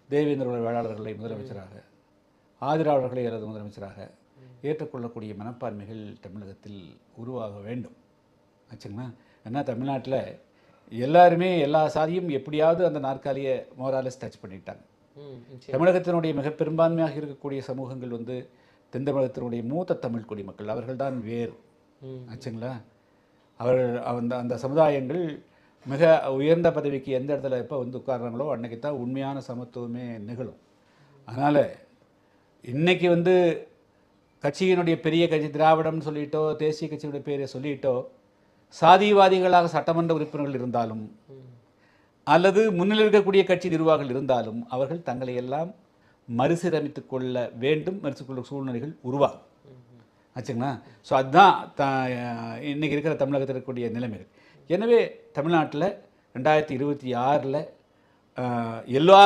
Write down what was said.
தேவேந்திர வேளாளர்களை முதலமைச்சராக, ஆதிராளர்களை அல்லது முதலமைச்சராக ஏற்றுக்கொள்ளக்கூடிய மனப்பான்மைகள் தமிழகத்தில் உருவாக வேண்டும் ஆச்சுங்களா. ஏன்னா தமிழ்நாட்டில் எல்லாருமே எல்லா சாதியும் எப்படியாவது அந்த நாற்காலியை மோராலஸ் டச் பண்ணிட்டாங்க. தமிழகத்தினுடைய மிக பெரும்பான்மையாக இருக்கக்கூடிய சமூகங்கள் வந்து தென் தமிழகத்தினுடைய மூத்த தமிழ் குடிமக்கள், அவர்கள்தான் வேறு ஆச்சுங்களா. அவர்கள் அந்த சமுதாயங்கள் மிக உயர்ந்த பதவிக்கு எந்த இடத்துல எப்போ வந்து உட்கார்றாங்களோ அன்றைக்கி தான் உண்மையான சமத்துவமே நிகழும். அதனால் இன்றைக்கி வந்து கட்சியினுடைய பெரிய கட்சி திராவிடம்னு சொல்லிட்டோ தேசிய கட்சியினுடைய பேரை சொல்லிட்டோ சாதிவாதிகளாக சட்டமன்ற உறுப்பினர்கள் இருந்தாலும் அல்லது முன்னில் இருக்கக்கூடிய கட்சி நிர்வாகிகள் இருந்தாலும் அவர்கள் தங்களை எல்லாம் மறுசீரமைத்து கொள்ள வேண்டும், மறுத்துக்கொள்ள சூழ்நிலைகள் உருவாகும் ஆச்சுங்களா. ஸோ அதுதான் இன்றைக்கி இருக்கிற தமிழகத்தில் இருக்கக்கூடிய நிலைமைகள். எனவே தமிழ்நாட்டில் 2026 எல்லா